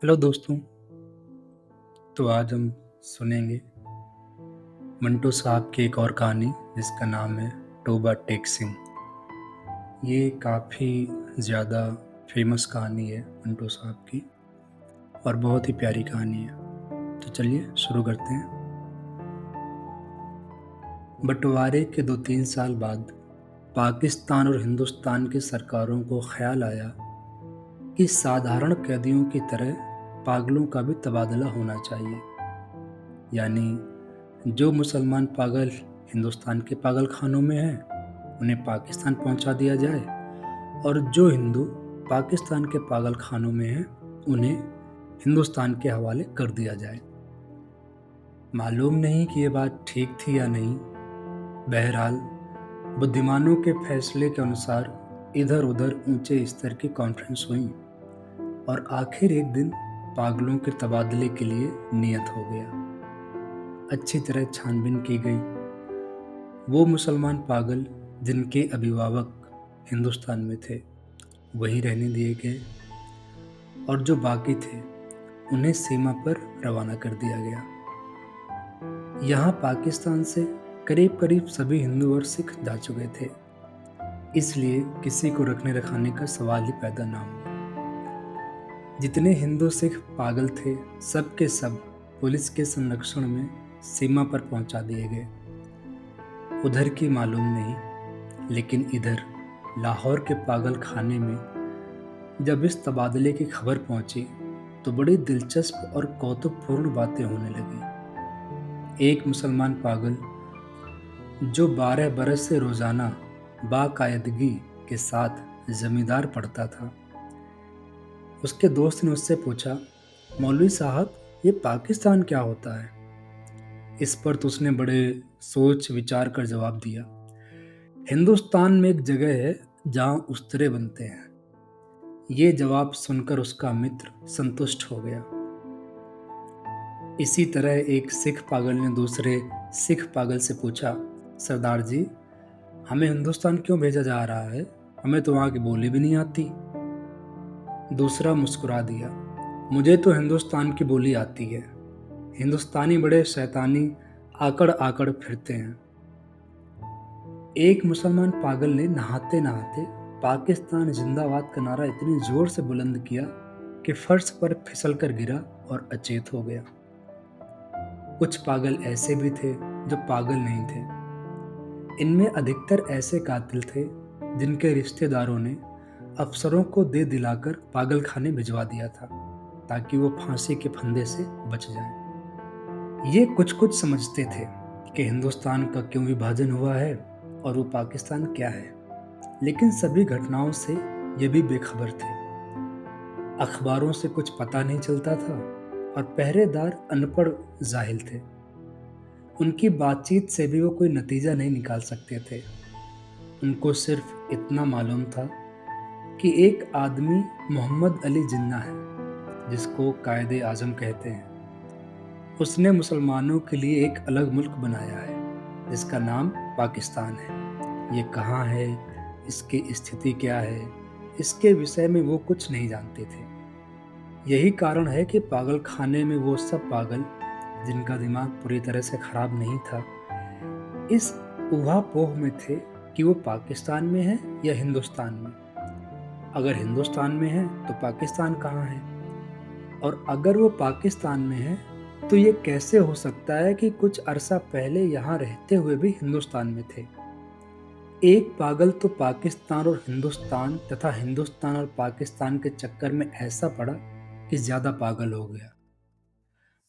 Hello दोस्तों। तो आज हम सुनेंगे मंटो साहब की एक और कहानी जिसका नाम है टोबा टेक सिंह। ये काफ़ी ज़्यादा फेमस कहानी है मंटो साहब की और बहुत ही प्यारी कहानी है। तो चलिए शुरू करते हैं। बंटवारे के 2-3 साल बाद पाकिस्तान और हिंदुस्तान की सरकारों को ख्याल आया कि साधारण कैदियों की तरह पागलों का भी तबादला होना चाहिए। यानी जो मुसलमान पागल हिंदुस्तान के पागल खानों में हैं उन्हें पाकिस्तान पहुंचा दिया जाए और जो हिंदू पाकिस्तान के पागल खानों में हैं उन्हें हिंदुस्तान के हवाले कर दिया जाए। मालूम नहीं कि ये बात ठीक थी या नहीं। बहरहाल बुद्धिमानों के फैसले के अनुसार इधर उधर ऊंचे स्तर की कॉन्फ्रेंस हुई और आखिर एक दिन पागलों के तबादले के लिए नियत हो गया। अच्छी तरह छानबीन की गई। वो मुसलमान पागल जिनके अभिभावक हिंदुस्तान में थे वही रहने दिए गए और जो बाकी थे उन्हें सीमा पर रवाना कर दिया गया। यहाँ पाकिस्तान से करीब करीब सभी हिंदू और सिख जा चुके थे, इसलिए किसी को रखने रखाने का सवाल ही पैदा ना हुआ। जितने हिंदू सिख पागल थे सब के सब पुलिस के संरक्षण में सीमा पर पहुंचा दिए गए। उधर की मालूम नहीं, लेकिन इधर लाहौर के पागल खाने में जब इस तबादले की खबर पहुंची तो बड़ी दिलचस्प और कौतुकपूर्ण बातें होने लगी। एक मुसलमान पागल जो 12 बरस से रोजाना बाकायदगी के साथ जमींदार पढ़ता था, उसके दोस्त ने उससे पूछा, मौलवी साहब ये पाकिस्तान क्या होता है? इस पर तो उसने बड़े सोच विचार कर जवाब दिया, हिंदुस्तान में एक जगह है जहां उस्तरे बनते हैं। ये जवाब सुनकर उसका मित्र संतुष्ट हो गया। इसी तरह एक सिख पागल ने दूसरे सिख पागल से पूछा, सरदार जी हमें हिंदुस्तान क्यों भेजा जा रहा है? हमें तो वहां की बोली भी नहीं आती। दूसरा मुस्कुरा दिया, मुझे तो हिंदुस्तान की बोली आती है। हिंदुस्तानी बड़े शैतानी आकड़ आकड़ फिरते हैं। एक मुसलमान पागल ने नहाते नहाते पाकिस्तान जिंदाबाद का नारा इतनी जोर से बुलंद किया कि फर्श पर फिसल कर गिरा और अचेत हो गया। कुछ पागल ऐसे भी थे जो पागल नहीं थे। इनमें अधिकतर ऐसे कातिल थे जिनके रिश्तेदारों ने अफसरों को दे दिलाकर पागल खाने भिजवा दिया था ताकि वो फांसी के फंदे से बच जाएं। ये कुछ कुछ समझते थे कि हिंदुस्तान का क्यों विभाजन हुआ है और वो पाकिस्तान क्या है, लेकिन सभी घटनाओं से ये भी बेखबर थे। अखबारों से कुछ पता नहीं चलता था और पहरेदार अनपढ़ जाहिल थे। उनकी बातचीत से भी वो कोई नतीजा नहीं निकाल सकते थे। उनको सिर्फ इतना मालूम था कि एक आदमी मोहम्मद अली जिन्ना है, जिसको कायदे आजम कहते हैं। उसने मुसलमानों के लिए एक अलग मुल्क बनाया है जिसका नाम पाकिस्तान है। ये कहाँ है, इसकी स्थिति क्या है, इसके विषय में वो कुछ नहीं जानते थे। यही कारण है कि पागल खाने में वो सब पागल जिनका दिमाग पूरी तरह से खराब नहीं था इस ऊहापोह में थे कि वो पाकिस्तान में है या हिंदुस्तान में। अगर हिंदुस्तान में है तो पाकिस्तान कहाँ है, और अगर वो पाकिस्तान में है तो ये कैसे हो सकता है कि कुछ अरसा पहले यहाँ रहते हुए भी हिंदुस्तान में थे। एक पागल तो पाकिस्तान और हिंदुस्तान तथा हिंदुस्तान और पाकिस्तान के चक्कर में ऐसा पड़ा कि ज्यादा पागल हो गया।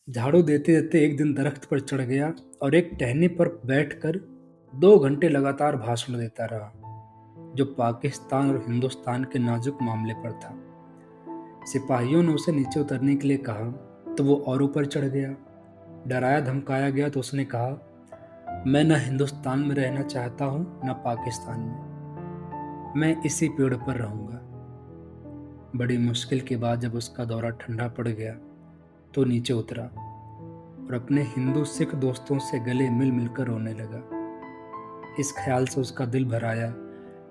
झाड़ू देते देते एक दिन दरख्त पर चढ़ गया और एक टहनी पर बैठकर 2 घंटे लगातार भाषण देता रहा, जो पाकिस्तान और हिंदुस्तान के नाजुक मामले पर था। सिपाहियों ने उसे नीचे उतरने के लिए कहा तो वो और ऊपर चढ़ गया। डराया धमकाया गया तो उसने कहा, मैं न हिंदुस्तान में रहना चाहता हूँ न पाकिस्तान में, मैं इसी पेड़ पर रहूंगा। बड़ी मुश्किल के बाद जब उसका दौरा ठंडा पड़ गया तो नीचे उतरा और अपने हिंदू सिख दोस्तों से गले मिल मिलकर रोने लगा। इस ख्याल से उसका दिल भर आया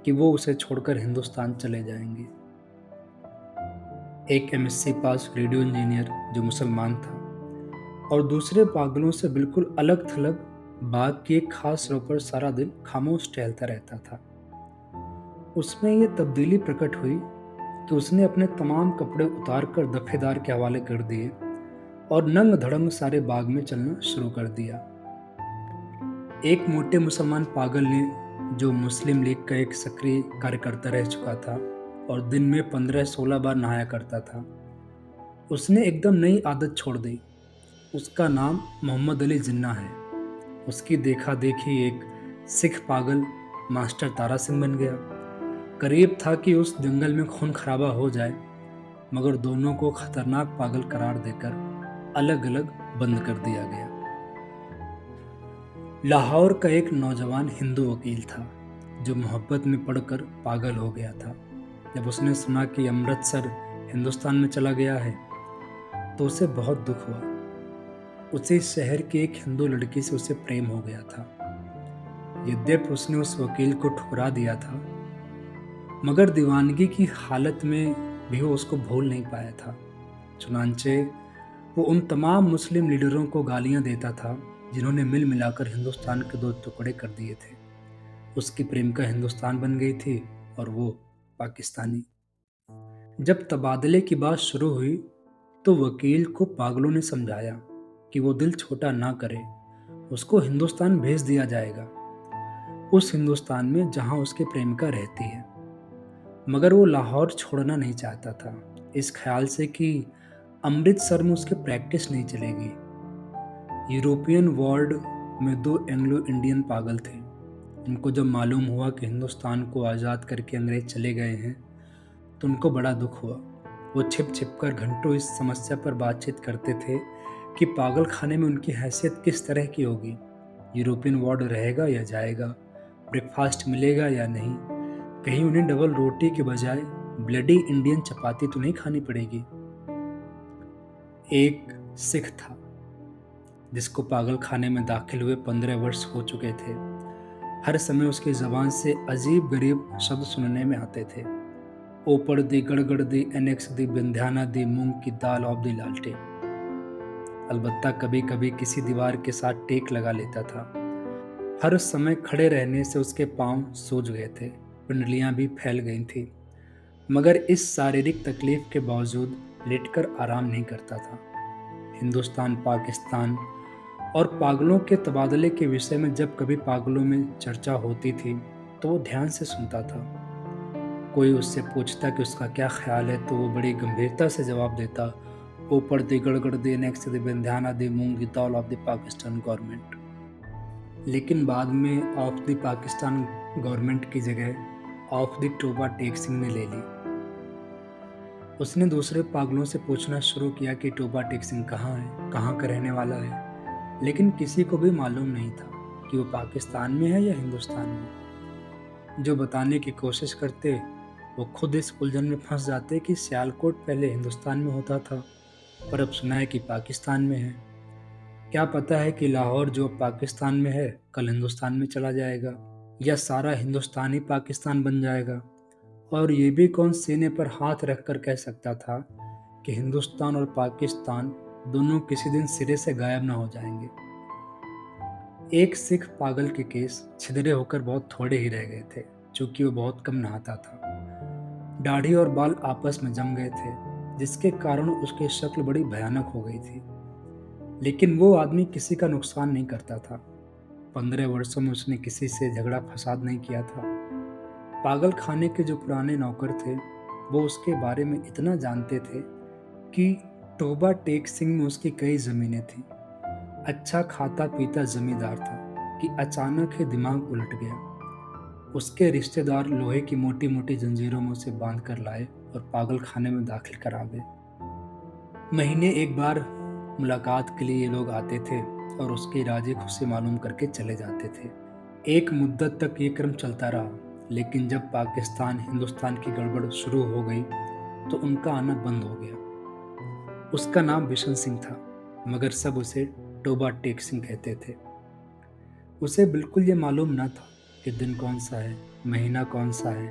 कि वो उसे छोड़कर हिंदुस्तान चले जाएंगे। एक एमएससी पास रेडियो इंजीनियर जो मुसलमान था, और दूसरे पागलों से बिल्कुल अलग थलग बाग की एक खास रो पर सारा दिन खामोश टहलता रहता था। उसमें ये तब्दीली प्रकट हुई कि उसने अपने तमाम कपड़े उतार कर दफेदार के हवाले कर दिए और नंग धड़ंग सारे बाग में चलना शुरू कर दिया। एक मोटे मुसलमान पागल ने, जो मुस्लिम लीग का एक सक्रिय कार्यकर्ता रह चुका था और दिन में 15-16 बार नहाया करता था, उसने एकदम नई आदत छोड़ दी। उसका नाम मोहम्मद अली जिन्ना है। उसकी देखा देखी एक सिख पागल मास्टर तारा सिंह बन गया। करीब था कि उस जंगल में खून खराबा हो जाए, मगर दोनों को खतरनाक पागल करार देकर अलग अलग बंद कर दिया गया। लाहौर का एक नौजवान हिंदू वकील था जो मोहब्बत में पड़कर पागल हो गया था। जब उसने सुना कि अमृतसर हिंदुस्तान में चला गया है तो उसे बहुत दुख हुआ। उसी शहर की एक हिंदू लड़की से उसे प्रेम हो गया था। यद्यपि उसने उस वकील को ठुकरा दिया था, मगर दीवानगी की हालत में भी वो उसको भूल नहीं पाया था। चुनांचे वो उन तमाम मुस्लिम लीडरों को गालियां देता था जिन्होंने मिल मिलाकर हिंदुस्तान के दो टुकड़े कर दिए थे। उसकी प्रेमिका हिंदुस्तान बन गई थी और वो पाकिस्तानी। जब तबादले की बात शुरू हुई तो वकील को पागलों ने समझाया कि वो दिल छोटा ना करे, उसको हिंदुस्तान भेज दिया जाएगा, उस हिंदुस्तान में जहां उसकी प्रेमिका रहती है। मगर वो लाहौर छोड़ना नहीं चाहता था, इस ख्याल से कि अमृतसर में उसकी प्रैक्टिस नहीं चलेगी। यूरोपियन वार्ड में दो एंग्लो इंडियन पागल थे। उनको जब मालूम हुआ कि हिंदुस्तान को आज़ाद करके अंग्रेज चले गए हैं तो उनको बड़ा दुख हुआ। वो छिप छिप कर घंटों इस समस्या पर बातचीत करते थे कि पागल खाने में उनकी हैसियत किस तरह की होगी, यूरोपियन वार्ड रहेगा या जाएगा, ब्रेकफास्ट मिलेगा या नहीं, कहीं उन्हें डबल रोटी के बजाय ब्लडी इंडियन चपाती तो नहीं खानी पड़ेगी। एक सिख था जिसको पागल खाने में दाखिल हुए 15 वर्ष हो चुके थे। हर समय उसकी जबान से अजीब गरीब शब्द सुनने में आते थे। ओपड़ दी, गड़गड़ दी, एनेक्स दी, बिंध्याना दी, मूंग की दाल ऑफ दी लालटेन। अलबत्ता कभी कभी किसी दीवार के साथ टेक लगा लेता था। हर समय खड़े रहने से उसके पांव सूज गए थे, पिंडलियां भी फैल गई थी, मगर इस शारीरिक तकलीफ के बावजूद लेटकर आराम नहीं करता था। हिंदुस्तान, पाकिस्तान और पागलों के तबादले के विषय में जब कभी पागलों में चर्चा होती थी तो वो ध्यान से सुनता था। कोई उससे पूछता कि उसका क्या ख्याल है तो वो बड़ी गंभीरता से जवाब देता, ऊपर दी, गड़गड़ दी, नेक्स्ट दी, बिंध्याना दी, मूंग की दाल ऑफ द पाकिस्तान गवर्नमेंट। लेकिन बाद में ऑफ द पाकिस्तान गवर्नमेंट की जगह ऑफ द टोबा टेक सिंह ने ले ली। उसने दूसरे पागलों से पूछना शुरू किया कि टोबा टेक सिंह कहाँ है, कहाँ का रहने वाला है, लेकिन किसी को भी मालूम नहीं था कि वो पाकिस्तान में है या हिंदुस्तान में। जो बताने की कोशिश करते वो खुद इस उलझन में फंस जाते कि सियालकोट पहले हिंदुस्तान में होता था, पर अब सुना है कि पाकिस्तान में है। क्या पता है कि लाहौर जो पाकिस्तान में है कल हिंदुस्तान में चला जाएगा, या सारा हिंदुस्तान ही पाकिस्तान बन जाएगा। और ये भी कौन सीने पर हाथ रखकर कह सकता था कि हिंदुस्तान और पाकिस्तान दोनों किसी दिन सिरे से गायब ना हो जाएंगे। एक सिख पागल के केस छिदरे होकर बहुत थोड़े ही रह गए थे, चूंकि वो बहुत कम नहाता था। दाढ़ी और बाल आपस में जम गए थे, जिसके कारण उसकी शक्ल बड़ी भयानक हो गई थी। लेकिन वो आदमी किसी का नुकसान नहीं करता था। 15 वर्षों में उसने किसी से झगड़ा फसाद नहीं किया था। पागल खाने के जो पुराने नौकर थे वो उसके बारे में इतना जानते थे कि टोबा टेक सिंह में उसकी कई जमीनें थीं। अच्छा खाता पीता जमींदार था कि अचानक ही दिमाग उलट गया। उसके रिश्तेदार लोहे की मोटी मोटी जंजीरों में उसे बांध कर लाए और पागल खाने में दाखिल करा गए। महीने एक बार मुलाकात के लिए ये लोग आते थे और उसकी राजी खुशी मालूम करके चले जाते थे। एक मुद्दत तक ये क्रम चलता रहा, लेकिन जब पाकिस्तान हिंदुस्तान की गड़बड़ शुरू हो गई तो उनका आना बंद हो गया। उसका नाम बिशन सिंह था, मगर सब उसे टोबा टेक सिंह कहते थे। उसे बिल्कुल ये मालूम न था कि दिन कौन सा है, महीना कौन सा है,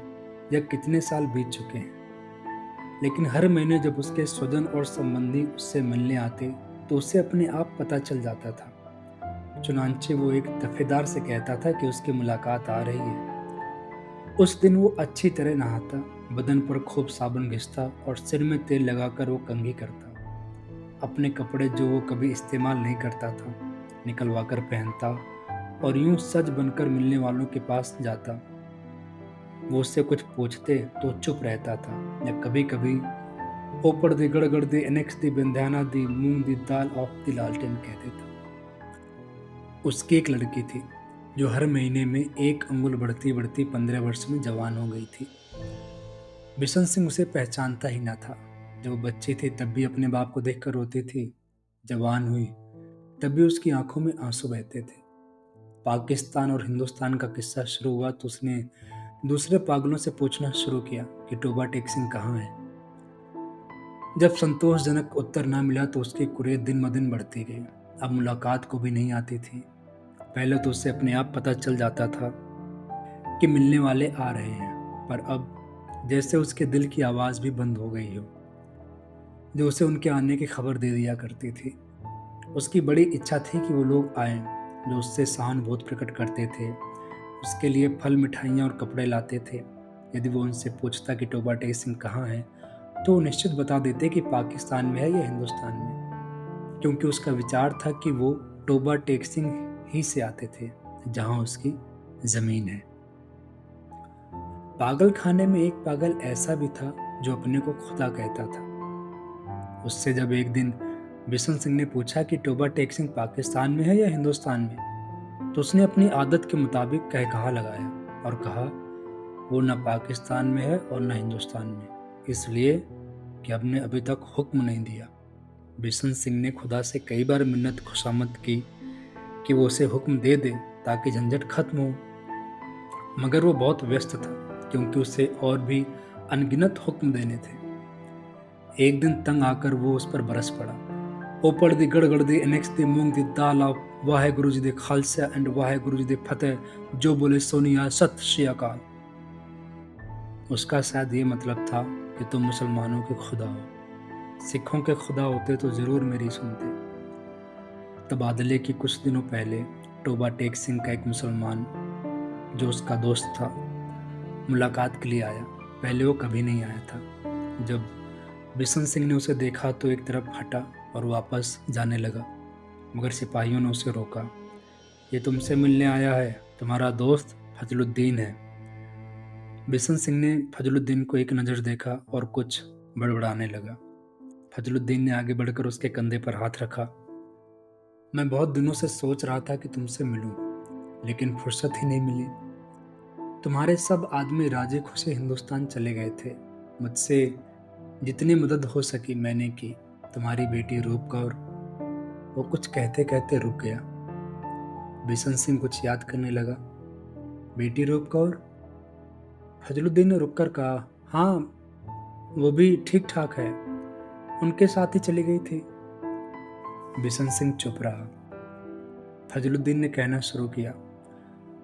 या कितने साल बीत चुके हैं। लेकिन हर महीने जब उसके स्वजन और संबंधी उससे मिलने आते तो उसे अपने आप पता चल जाता था। चुनांचे वो एक दफेदार से कहता था कि उसकी मुलाकात आ रही है। उस दिन वो अच्छी तरह नहाता, बदन पर खूब साबुन घिसता और सिर में तेल लगाकर वो कंघी करता। अपने कपड़े जो वो कभी इस्तेमाल नहीं करता था, निकलवा कर पहनता और यूं सज बनकर मिलने वालों के पास जाता। वो उससे कुछ पूछते तो चुप रहता था या कभी-कभी "ऊपर दी गड़गड़ दी एनेक्स दी बिंध्याना दी मूंग दी दाल ऑफ दी लालटेन" कह देता। उसकी एक लड़की थी जो हर महीने में 1 अंगुल बढ़ती-बढ़ती 15 वर्ष में जवान हो गई थी। बिशन सिंह उसे पहचानता ही न था। जब वो बच्ची थी तब भी अपने बाप को देखकर रोती थी। जवान हुई तब भी उसकी आंखों में आंसू बहते थे। पाकिस्तान और हिंदुस्तान का किस्सा शुरू हुआ तो उसने दूसरे पागलों से पूछना शुरू किया कि टोबा टेक सिंह कहाँ है। जब संतोषजनक उत्तर न मिला तो उसकी कुरेद दिन-ब-दिन बढ़ती गई। अब मुलाकात को भी नहीं आती थी। पहले तो उसे अपने आप पता चल जाता था कि मिलने वाले आ रहे हैं, पर अब जैसे उसके दिल की आवाज़ भी बंद हो गई हो, जो उसे उनके आने की खबर दे दिया करती थी। उसकी बड़ी इच्छा थी कि वो लोग आएँ, जो उससे सहानुभूति प्रकट करते थे, उसके लिए फल, मिठाइयाँ और कपड़े लाते थे। यदि वो उनसे पूछता कि टोबा टेक सिंह कहाँ है, तो वो निश्चित बता देते कि पाकिस्तान में है या हिंदुस्तान में, क्योंकि उसका विचार था कि वो टोबा टेक सिंह ही से आते थे, जहाँ उसकी ज़मीन है। पागल खाने में एक पागल ऐसा भी था जो अपने को खुदा कहता था। उससे जब एक दिन बिशन सिंह ने पूछा कि टोबा टेक सिंह पाकिस्तान में है या हिंदुस्तान में, तो उसने अपनी आदत के मुताबिक कह कहा लगाया और कहा वो न पाकिस्तान में है और न हिंदुस्तान में, इसलिए कि हमने अभी तक हुक्म नहीं दिया। बिशन सिंह ने खुदा से कई बार मिन्नत खुशामद की कि वो उसे हुक्म दे दे ताकि झंझट खत्म हो, मगर वो बहुत व्यस्त था क्योंकि उसे और भी अनगिनत हुक्म देने थे। एक दिन तंग आकर वो उस पर बरस पड़ा। ऊपर दी गड़गड़ दी एनेक्स दी मूंग दी दाल आप वाहेगुरु जी दे खालसा एंड वाहेगुरु जी दे फतेह, जो बोले सोनिया सत श्री अकाल। उसका शायद ये मतलब था कि तुम मुसलमानों के खुदा हो, सिखों के खुदा होते तो जरूर मेरी सुनते। तबादले की कुछ दिनों पहले टोबा टेक सिंह का एक मुसलमान जो उसका दोस्त था मुलाकात के लिए आया। पहले वो कभी नहीं आया था। जब बिशन सिंह ने उसे देखा तो एक तरफ हटा और वापस जाने लगा, मगर सिपाहियों ने उसे रोका। ये तुमसे मिलने आया है, तुम्हारा दोस्त फजलुद्दीन है। बिशन सिंह ने फजलुद्दीन को एक नज़र देखा और कुछ बड़बड़ाने लगा। फजलुद्दीन ने आगे बढ़कर उसके कंधे पर हाथ रखा। मैं बहुत दिनों से सोच रहा था कि तुमसे मिलूं, लेकिन फुर्सत ही नहीं मिली। तुम्हारे सब आदमी राजी खुशी हिंदुस्तान चले गए थे। मुझसे जितनी मदद हो सकी मैंने की। तुम्हारी बेटी रूप कौर। वो कुछ कहते कहते रुक गया। बिशन सिंह कुछ याद करने लगा। बेटी रूप कौर? फजलुद्दीन ने रुककर कहा, हाँ, वो भी ठीक ठाक है, उनके साथ ही चली गई थी। बिशन सिंह चुप रहा। फजलुद्दीन ने कहना शुरू किया,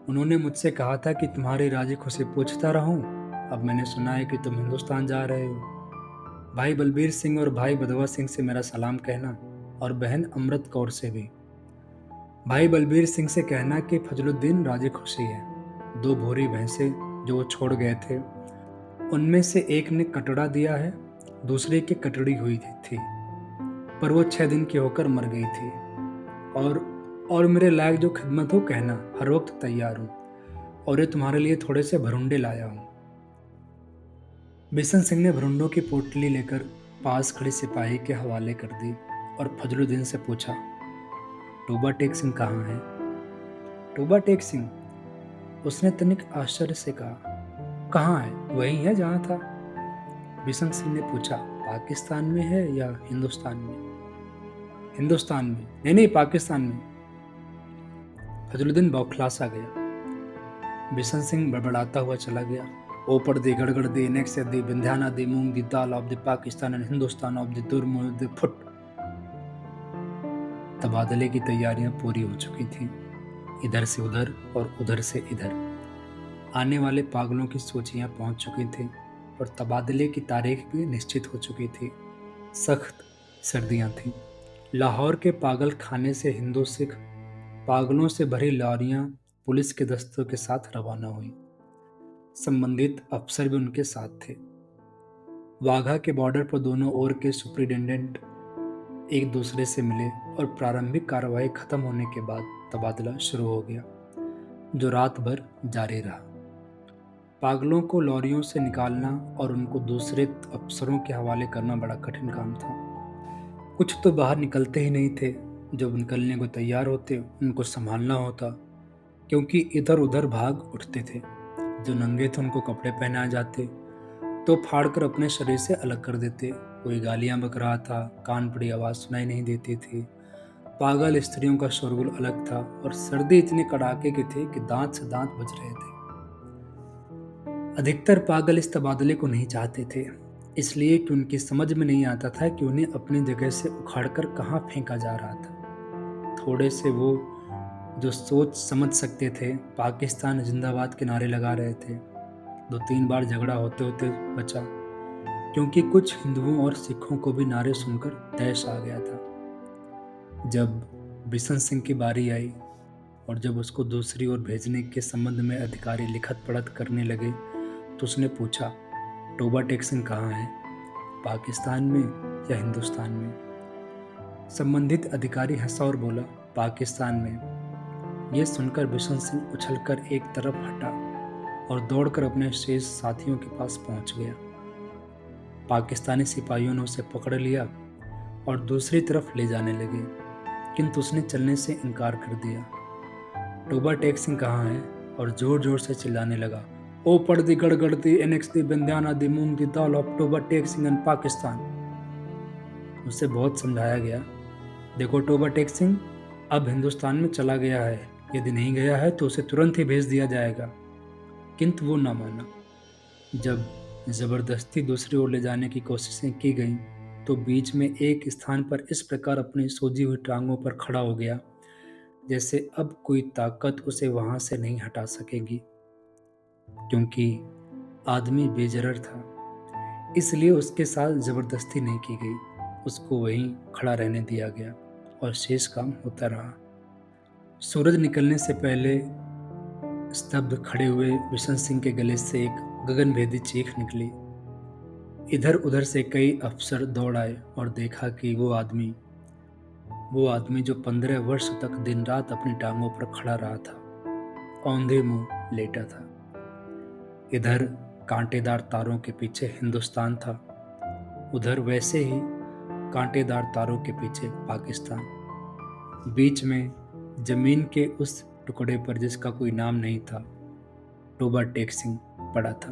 उन्होंने मुझसे कहा था कि तुम्हारी राजी खुशी पूछता रहूं। अब मैंने सुना है कि तुम हिंदुस्तान जा रहे हो। भाई बलबीर सिंह और भाई बधवा सिंह से मेरा सलाम कहना, और बहन अमृत कौर से भी। भाई बलबीर सिंह से कहना कि फजलुद्दीन राजी खुशी है। 2 भूरी भैंसें जो वो छोड़ गए थे, उनमें से एक ने कटड़ा दिया है, दूसरे की कटड़ी हुई थी, पर वो 6 दिन की होकर मर गई थी। और मेरे लायक जो खिदमत हो कहना, हर वक्त तैयार हूँ, और ये तुम्हारे लिए थोड़े से भरुंडे लाया हूँ। बिशन सिंह ने भरुंडों की पोटली लेकर पास खड़े सिपाही के हवाले कर दी और फजलुद्दीन से पूछा, टोबा टेक सिंह कहाँ है? टोबा टेक सिंह? उसने तनिक आश्चर्य से कहा, कहाँ है? वही है जहाँ था। बिशन सिंह ने पूछा, पाकिस्तान में है या हिंदुस्तान में? हिंदुस्तान में। नहीं नहीं, पाकिस्तान में। फजलुद्दीन बौखला सा गया। बिशन सिंह बड़बड़ाता हुआ चला गया। ऊपर दी गड़गड़ दी नेक्स्ट दी बिंध्याना दी मूंग दी दाल of the Pakistan and Hindustan of the दुर्म द फुट। तबादले की तैयारियां पूरी हो चुकी थी। इधर से उधर और उधर से इधर आने वाले पागलों की सूचियां पहुंच चुकी थी। और तबादले की तारीख भी निश्चित हो चुकी थी। सख्त सर्दियां थीं। लाहौर के पागल खाने से हिंदू सिख पागलों से भरी लॉरियां पुलिस के दस्तों के साथ रवाना हुई। संबंधित अफसर भी उनके साथ थे। वाघा के बॉर्डर पर दोनों ओर के सुपरिटेंडेंट एक दूसरे से मिले और प्रारंभिक कार्रवाई खत्म होने के बाद तबादला शुरू हो गया, जो रात भर जारी रहा। पागलों को लॉरियों से निकालना और उनको दूसरे अफसरों के हवाले करना बड़ा कठिन काम था। कुछ तो बाहर निकलते ही नहीं थे, जब निकलने को तैयार होते उनको संभालना होता, क्योंकि इधर उधर भाग उठते थे। जो नंगे थे उनको कपड़े पहनाए जाते तो फाड़कर अपने शरीर से अलग कर देते। कोई गालियां बक रहा था, कान पड़ी आवाज सुनाई नहीं देती थी। पागल स्त्रियों का शोरगुल अलग था और सर्दी इतनी कड़ाके की थी कि दांत से दांत बज रहे थे। अधिकतर पागल इस तबादले को नहीं चाहते थे, इसलिए कि उनकी समझ में नहीं आता था कि उन्हें अपनी जगह से उखाड़कर कहाँ फेंका जा रहा था। थोड़े से वो जो सोच समझ सकते थे, पाकिस्तान जिंदाबाद के नारे लगा रहे थे। 2-3 बार झगड़ा होते होते बचा, क्योंकि कुछ हिंदुओं और सिखों को भी नारे सुनकर तैश आ गया था। जब बिशन सिंह की बारी आई और जब उसको दूसरी ओर भेजने के संबंध में अधिकारी लिखत पढ़त करने लगे, तो उसने पूछा, टोबा टेक सिंह कहाँ है, पाकिस्तान में या हिंदुस्तान में? संबंधित अधिकारी हंसा और बोला, पाकिस्तान में। यह सुनकर बिशन सिंह उछलकर एक तरफ हटा और दौड़कर अपने शेष साथियों के पास पहुंच गया। पाकिस्तानी सिपाहियों ने उसे पकड़ लिया और दूसरी तरफ ले जाने लगे, किंतु उसने चलने से इनकार कर दिया। टोबा टेक सिंह कहाँ है? और जोर जोर से चिल्लाने लगा, ओ पड़दी गड़गड़ती एनेक्स दी बंदियाना दी मूंग दी दाल ऑफ टोबा टेक सिंह एंड पाकिस्तान। उसे बहुत समझाया गया, देखो टोबा टेक सिंह अब हिंदुस्तान में चला गया है, यदि नहीं गया है तो उसे तुरंत ही भेज दिया जाएगा, किंतु वो न माना। जब जबरदस्ती दूसरी ओर ले जाने की कोशिशें की गईं, तो बीच में एक स्थान पर इस प्रकार अपनी सोजी हुई टांगों पर खड़ा हो गया, जैसे अब कोई ताकत उसे वहां से नहीं हटा सकेगी। क्योंकि आदमी बेजरर था, इसलिए उसके साथ जबरदस्ती नहीं की गई, उसको वहीं खड़ा रहने दिया गया और शेष काम होता रहा। सूरज निकलने से पहले स्तब्ध खड़े हुए बिशन सिंह के गले से एक गगनभेदी चीख निकली। इधर उधर से कई अफसर दौड़ आए और देखा कि वो आदमी जो 15 वर्ष तक दिन रात अपनी टांगों पर खड़ा रहा था, औंधे मुंह लेटा था। इधर कांटेदार तारों के पीछे हिंदुस्तान था, उधर वैसे ही कांटेदार तारों के पीछे पाकिस्तान। बीच में जमीन के उस टुकड़े पर जिसका कोई नाम नहीं था, टोबा टेक सिंह पड़ा था।